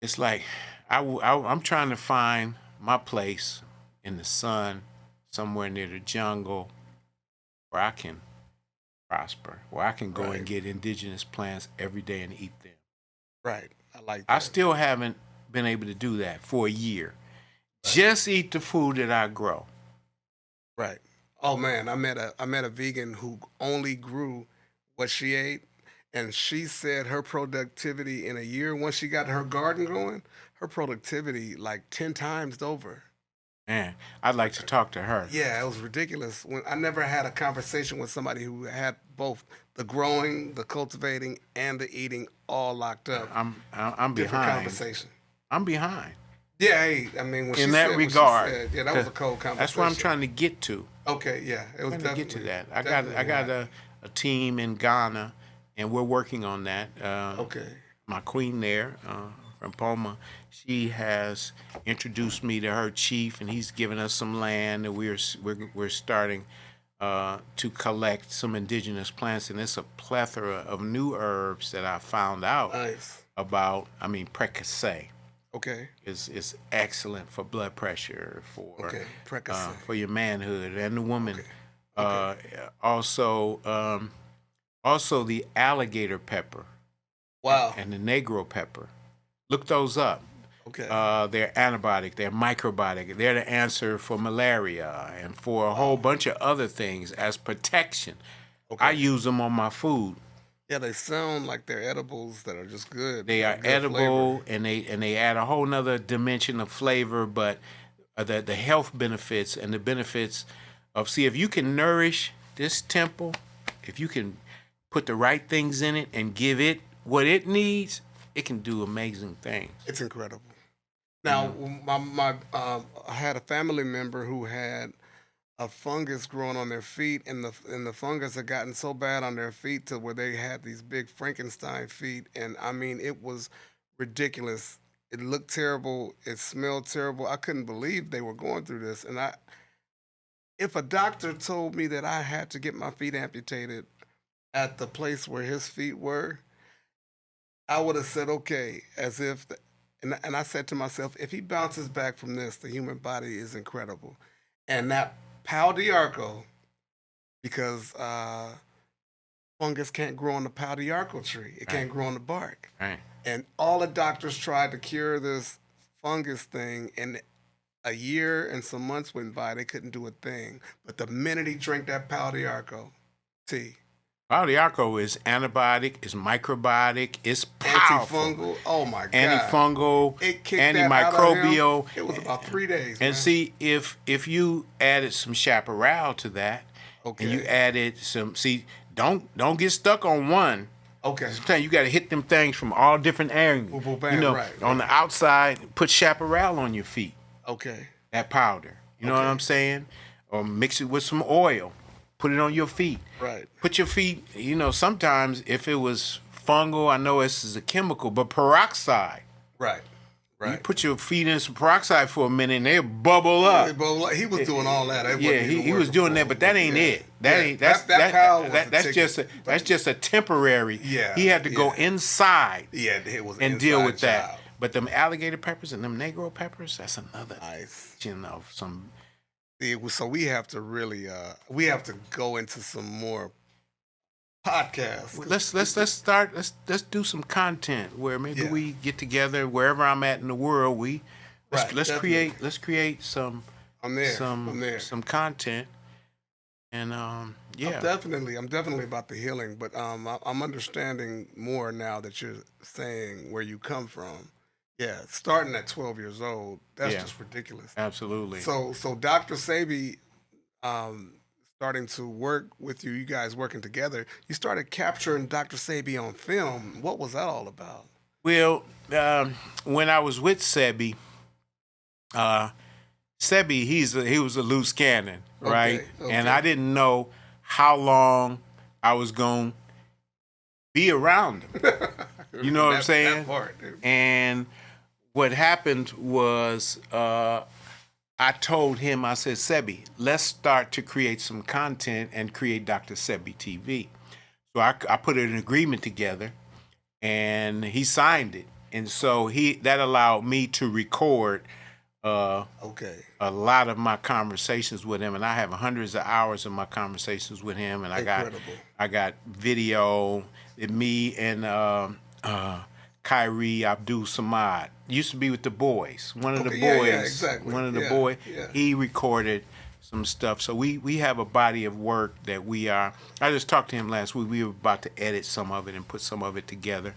It's like I'm trying to find my place in the sun, somewhere near the jungle, where I can prosper, where I can go and get indigenous plants every day and eat them. Right. I like that. I still haven't been able to do that for a year. Right. Just eat the food that I grow. Right. Oh man, I met a vegan who only grew what she ate, and she said her productivity in a year, once she got her garden going, her productivity like 10 times over. Man, I'd like to talk to her. Yeah, it was ridiculous. When I never had a conversation with somebody who had both the growing, the cultivating, and the eating all locked up. I'm Different behind. conversation. I'm behind. Yeah, hey, I mean, when In she that said, regard, what she said, yeah, that was a cold conversation. That's what I'm trying to get to. Okay, yeah, it was I'm trying to definitely get to that. I definitely got a team in Ghana, and we're working on that. Okay. My queen there, from Poma, she has introduced me to her chief, and he's given us some land, and we're starting to collect some indigenous plants, and it's a plethora of new herbs that I found out about. I mean, precasse. Okay. Is excellent for blood pressure, for your manhood and the woman. Okay. Also the alligator pepper. Wow. And the negro pepper. Look those up. Okay. They're antibiotic, they're microbiotic. They're the answer for malaria and for a whole bunch of other things as protection. Okay. I use them on my food. Yeah, they sound like they're edibles that are just good. They are edible, and they add a whole nother dimension of flavor. But the health benefits and the benefits of, if you can nourish this temple, if you can put the right things in it and give it what it needs, it can do amazing things. It's incredible. Now, I had a family member who had a fungus growing on their feet, and the fungus had gotten so bad on their feet to where they had these big Frankenstein feet, and I mean, it was ridiculous. It looked terrible. It smelled terrible. I couldn't believe they were going through this. And if a doctor told me that I had to get my feet amputated at the place where his feet were, I would have said, okay, as if, and I said to myself, if he bounces back from this, the human body is incredible. And that pau d'arco, because fungus can't grow on the pau d'arco tree. It can't grow on the bark. Right. And all the doctors tried to cure this fungus thing, and a year and some months went by, they couldn't do a thing. But the minute he drank that pau d'arco tea. Pau d'arco is antibiotic, is microbiotic, it's powerful. Antifungal. Oh my God. Antifungal, it kicked antimicrobial. That out of him. It was about 3 days. And man. see, if you added some chaparral to that, okay, and you added some, don't get stuck on one. Okay. Sometimes you got to hit them things from all different angles. Boom, bam, right. On the outside, put chaparral on your feet. Okay. That powder. You know what I'm saying? Or mix it with some oil. Put it on your feet. Right. Put your feet, sometimes if it was fungal, I know this is a chemical, but peroxide. Right. You put your feet in some peroxide for a minute and they'll bubble up. He was doing all that. He was doing that, but that ain't it. That's just a temporary. Yeah. He had to go inside. Yeah, it was and deal with that. But them alligator peppers and them negro peppers, that's another. Nice. Some. So we have to really we have to go into some more podcasts. Let's do some content where maybe we get together wherever I'm at in the world. Let's create some some content. And I'm definitely about the healing, but I'm understanding more now that you're saying where you come from. Yeah, starting at 12 years old, that's just ridiculous. Absolutely. So Dr. Sebi starting to work with you, you guys working together, you started capturing Dr. Sebi on film. What was that all about? Well, when I was with Sebi, Sebi, he was a loose cannon, right? Okay. And I didn't know how long I was going to be around him. You know what I'm saying? That part, dude. And what happened was I told him, I said, Sebi, let's start to create some content and create Dr. Sebi TV. So I put an agreement together, and he signed it. And so that allowed me to record a lot of my conversations with him, and I have hundreds of hours of my conversations with him, and I got video. Me and Kyrie Abdul Samad used to be with the boys. One of the boys, exactly. One of the boys, he recorded some stuff. So we have a body of work that I just talked to him last week. We were about to edit some of it and put some of it together.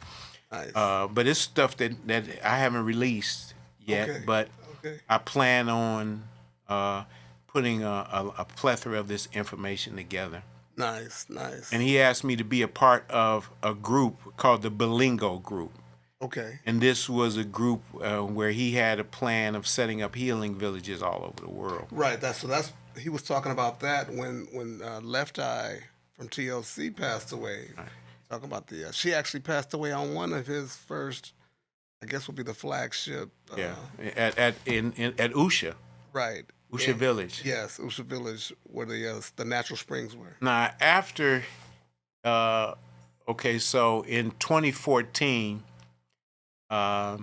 Nice. But it's stuff that I haven't released yet. But I plan on putting a plethora of this information together. Nice. And he asked me to be a part of a group called the Bilingo Group. Okay. And this was a group where he had a plan of setting up healing villages all over the world. Right. He was talking about that when Left Eye from TLC passed away. Right. Talking about she actually passed away on one of his first, I guess would be the flagship. At Usha. Right. Usha Village. Yes, Usha Village, where the natural springs were. Now, after, so in 2014, I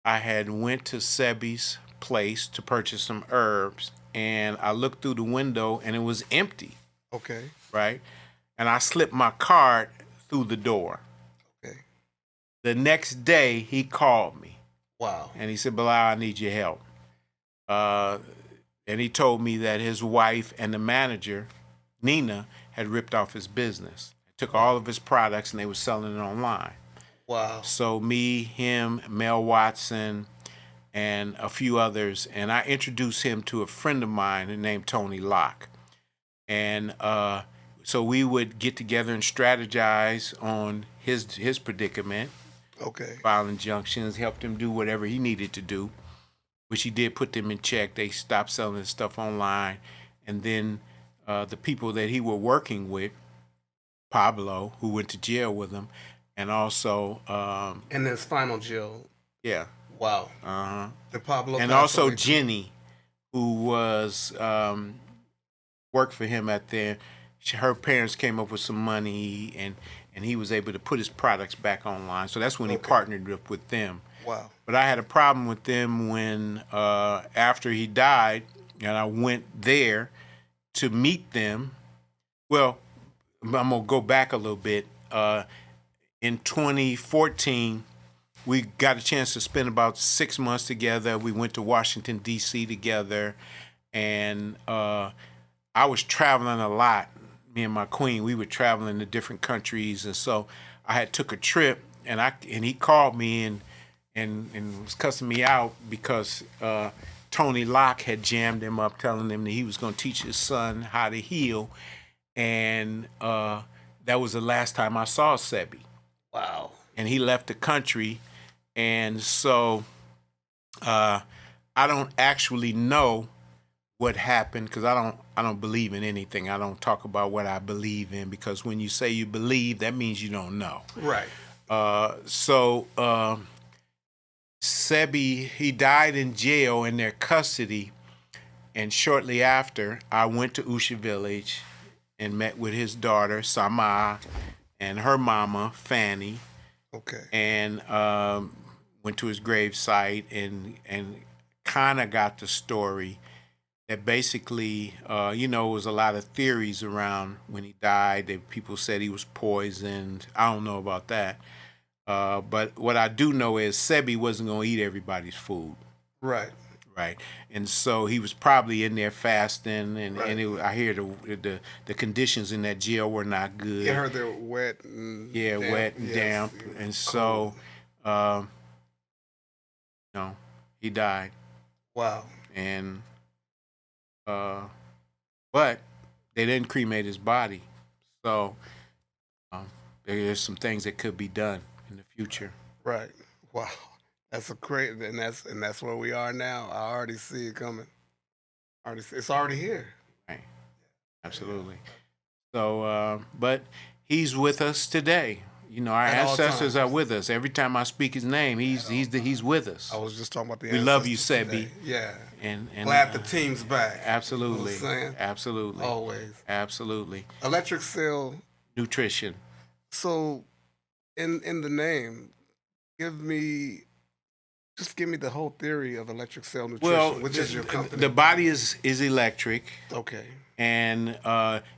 had went to Sebi's place to purchase some herbs, and I looked through the window, and it was empty. Okay. Right? And I slipped my card through the door. Okay. The next day, he called me. Wow. And he said, Bilal, I need your help. And he told me that his wife and the manager, Nina, had ripped off his business. Took all of his products and they were selling it online. Wow. So me, him, Mel Watson, and a few others, and I introduced him to a friend of mine named Tony Locke. And so we would get together and strategize on his predicament. Okay. File injunctions, helped him do whatever he needed to do, which he did put them in check. They stopped selling his stuff online. And then the people that he were working with, Pablo, who went to jail with him, and also... in his final jail. Yeah. Wow. Uh-huh. The Pablo. And also Jenny, who was worked for him at there. Her parents came up with some money, and he was able to put his products back online. So that's when he partnered up with them. Wow. But I had a problem with them when, after he died, and I went there to meet them. Well, I'm going to go back a little bit. In 2014, we got a chance to spend about 6 months together. We went to Washington, D.C. together, and I was traveling a lot. Me and my queen, we were traveling to different countries, and so I had took a trip, and he called me and was cussing me out because Tony Locke had jammed him up, telling him that he was going to teach his son how to heal, and that was the last time I saw Sebi. Wow. And he left the country, and so I don't actually know what happened because I don't believe in anything. I don't talk about what I believe in because when you say you believe, that means you don't know. Right. So Sebi, he died in jail in their custody, and shortly after, I went to Usha Village and met with his daughter, Sama, and her mama, Fanny. Okay. And went to his grave site and kind of got the story that basically, it was a lot of theories around when he died. That people said he was poisoned. I don't know about that. But what I do know is Sebi wasn't going to eat everybody's food. Right. Right. And so he was probably in there fasting, and I hear the conditions in that jail were not good. You heard they're wet and damp. Wet and damp. And so, he died. Wow. And but they didn't cremate his body. So there's some things that could be done in the future. Right. Wow. That's a great, and that's where we are now. I already see it coming. It's already here. Right. Absolutely. So, but he's with us today. You know, our At all ancestors times. are with us. Every time I speak his name, he's with us. I was just talking about the We love you, ancestors Sebi. today. Yeah. And Glad the team's back. absolutely, You know what I'm saying? absolutely, Always. absolutely. Electric cell. Nutrition. So, in the name, give me the whole theory of electric cell nutrition, Well, which is your company. the body is electric, Okay. and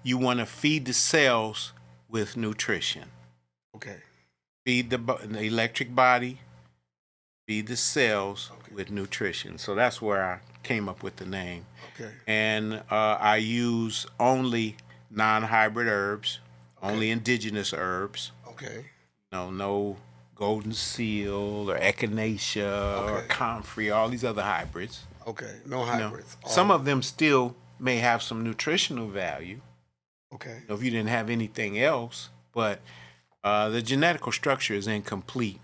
you want to feed the cells with nutrition. Okay. Feed the electric body, feed the cells with nutrition. So that's where I came up with the name. Okay. And I use only non-hybrid herbs, only indigenous herbs. Okay. No golden seal or echinacea or comfrey, all these other hybrids. Okay. No You know, hybrids. some of them still may have some nutritional value, Okay. if you didn't have anything else, but the genetical structure is incomplete.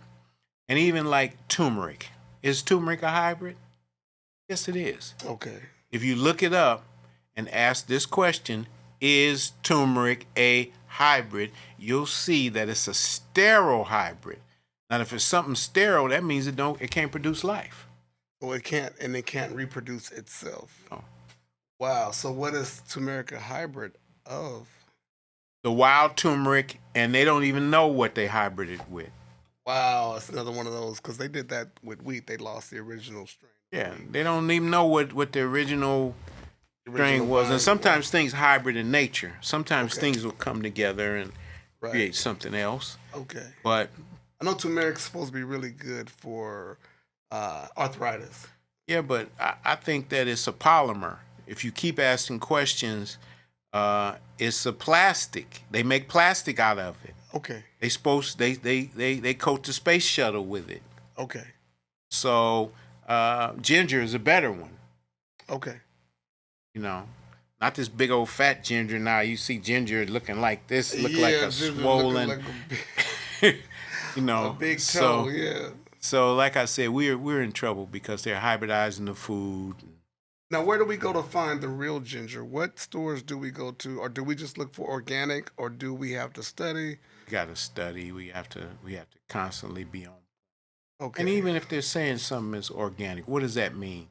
And even like turmeric. Is turmeric a hybrid? Yes, it is. Okay. If you look it up and ask this question, is turmeric a hybrid, you'll see that it's a sterile hybrid. Now, if it's something sterile, that means it can't produce life. So it can't reproduce itself. Oh. Wow. So what is turmeric a hybrid of? The wild turmeric, and they don't even know what they hybrided with. Wow, it's another one of those because they did that with wheat. They lost the original strain. Yeah, they don't even know what the original strain was. And sometimes things hybrid in nature. Sometimes things will come together and create something else. Okay. But I know turmeric's supposed to be really good for arthritis. yeah, but I think that it's a polymer. If you keep asking questions, it's a plastic. They make plastic out of it. Okay. They coat the space shuttle with it. Okay. So ginger is a better one. Okay. You know, not this big old fat ginger. Now you see ginger looking like this, like a ginger swollen, looking like you know, a big toe. Yeah. So like I said, we're in trouble because they're hybridizing the food. Now, where do we go to find the real ginger? What stores do we go to, or do we just look for organic, or do we have to study? We got to study. We have to constantly be on. Okay. And even if they're saying something is organic, what does that mean?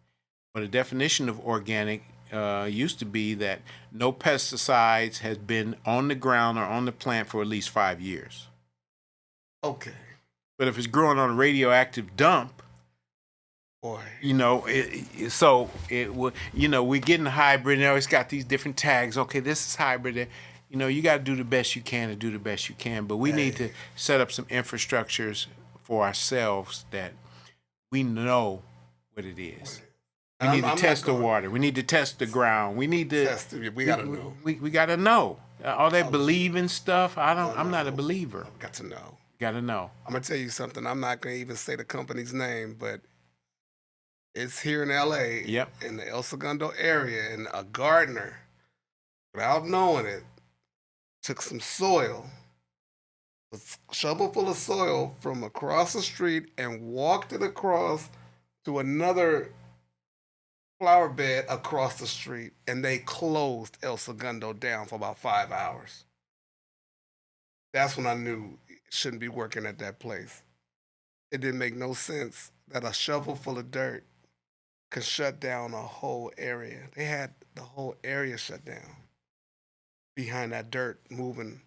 Well, the definition of organic used to be that no pesticides has been on the ground or on the plant for at least 5 years. Okay. But if it's growing on a radioactive dump, Boy. you know, we're getting hybrid. Now it's got these different tags. Okay, this is hybrid. You know, you got to do the best you can to do the best you can. But we need to set up some infrastructures for ourselves that we know what it is. We need to test the water. We need to test the ground. We need to test it. We gotta know. We gotta know. All that believing stuff. I'm not a believer. Got to know. Gotta know. I'm gonna tell you something. I'm not gonna even say the company's name, but it's here in LA. Yep. In the El Segundo area, and a gardener, without knowing it, took some soil, a shovel full of soil from across the street, and walked it across to another flower bed across the street, and they closed El Segundo down for about 5 hours. That's when I knew it shouldn't be working at that place. It didn't make no sense that a shovel full of dirt could shut down a whole area. They had the whole area shut down behind that dirt moving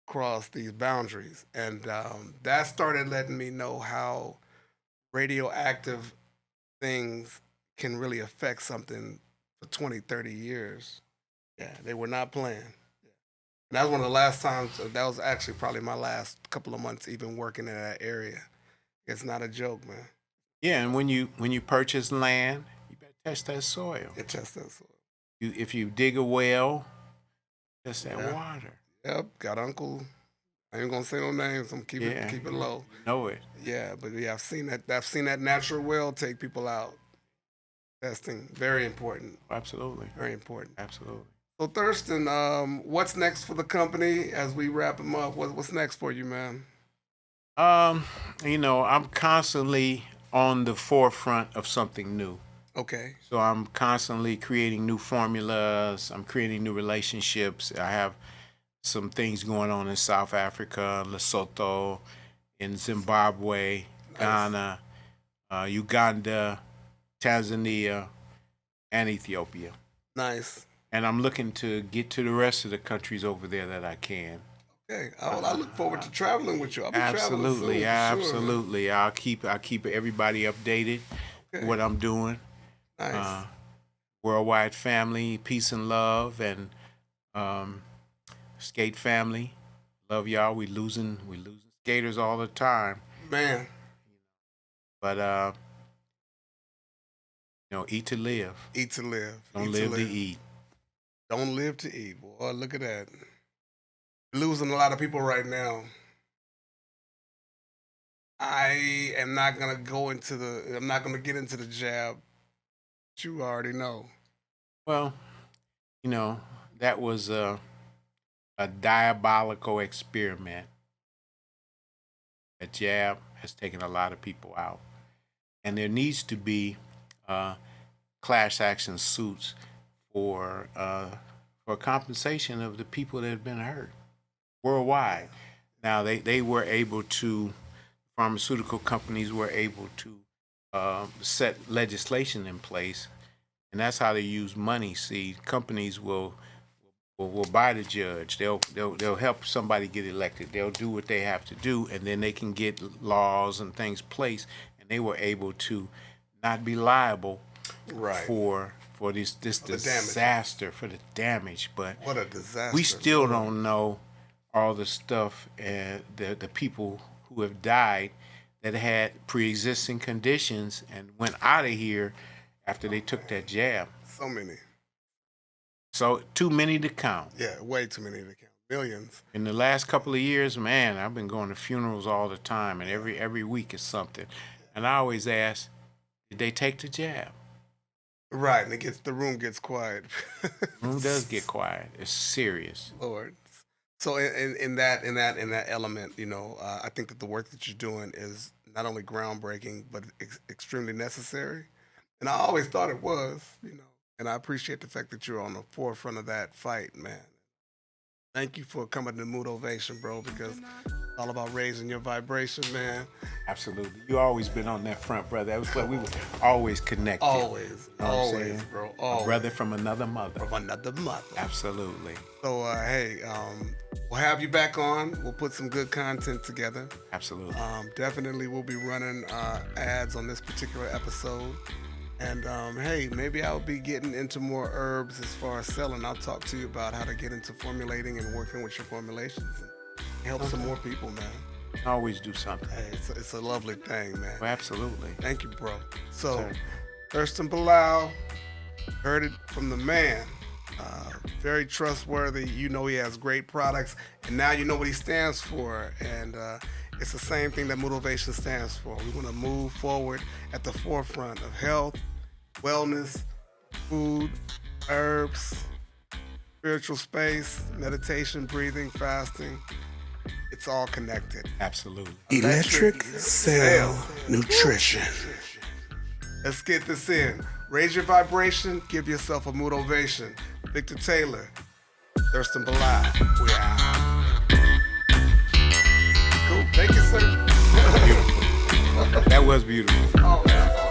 across these boundaries. And that started letting me know how radioactive things can really affect something for 20, 30 years. Yeah, they were not playing. And that was one of the last times, that was actually probably my last couple of months even working in that area. It's not a joke, man. Yeah, and when you purchase land, you better test that soil. It tests that soil. If you dig a well, test that water. Yep, got uncle. I ain't gonna say no names. I'm keep it low. You know it. Yeah, but yeah, I've seen that natural well take people out. Testing, very important. Absolutely. Very important. Absolutely. So Thurston, what's next for the company as we wrap them up? What's next for you, man? I'm constantly on the forefront of something new. Okay. So I'm constantly creating new formulas. I'm creating new relationships. I have some things going on in South Africa, Lesotho, in Zimbabwe, Ghana, Uganda, Tanzania, and Ethiopia. Nice. And I'm looking to get to the rest of the countries over there that I can. Okay. I look forward to traveling with you. I'll be Absolutely, traveling soon, absolutely. Sure, I'll keep everybody updated okay. what I'm doing. Nice. Worldwide family, peace and love, and skate family. Love y'all. We losing skaters all the time. Man. But eat to live. Eat to live. Don't live to eat. Don't live to eat. Boy, look at that. Losing a lot of people right now. I am not gonna I'm not gonna get into the jab. You already know. Well, that was a diabolical experiment. A jab has taken a lot of people out. And there needs to be class action suits for compensation of the people that have been hurt worldwide. Now, they were able to, pharmaceutical companies were able to set legislation in place, and that's how they use money. See, companies will buy the judge. They'll help somebody get elected. They'll do what they have to do, and then they can get laws and things placed. And they were able to not be liable for this disaster, for the damage. But what a disaster! We still don't know all the stuff and the people who have died that had pre-existing conditions and went out of here after they took that jab. So many. So too many to count. Yeah, way too many to count. Millions. In the last couple of years, man, I've been going to funerals all the time, and every week is something. And I always ask, did they take the jab? Right, and the room gets quiet. The room does get quiet. It's serious. Lord. So in that element, I think that the work that you're doing is not only groundbreaking but extremely necessary. And I always thought it was, And I appreciate the fact that you're on the forefront of that fight, man. Thank you for coming to Moodovation, bro, because it's all about raising your vibration, man. Absolutely. You always been on that front, brother. That was what we were always connected. Always, always, bro. Always. A brother from another mother. From another mother. Absolutely. So, hey, we'll have you back on. We'll put some good content together. Absolutely. Definitely we'll be running ads on this particular episode. And hey, maybe I'll be getting into more herbs as far as selling. I'll talk to you about how to get into formulating and working with your formulations and help some more people, man. Always do something. Hey, it's a lovely thing, man. Well, absolutely. Thank you, bro. So, Thurston Bilal, heard it from the man. Very trustworthy. You know he has great products, and now you know what he stands for. And it's the same thing that Moodovation stands for. We want to move forward at the forefront of health, wellness, food, herbs, spiritual space, meditation, breathing, fasting. It's all connected. Absolutely. Electric cell nutrition. Let's get this in. Raise your vibration. Give yourself a Moodovation. Victor Taylor, Thurston Bilal. We out. Cool. Thank you, sir. Beautiful. That was beautiful. Oh, man.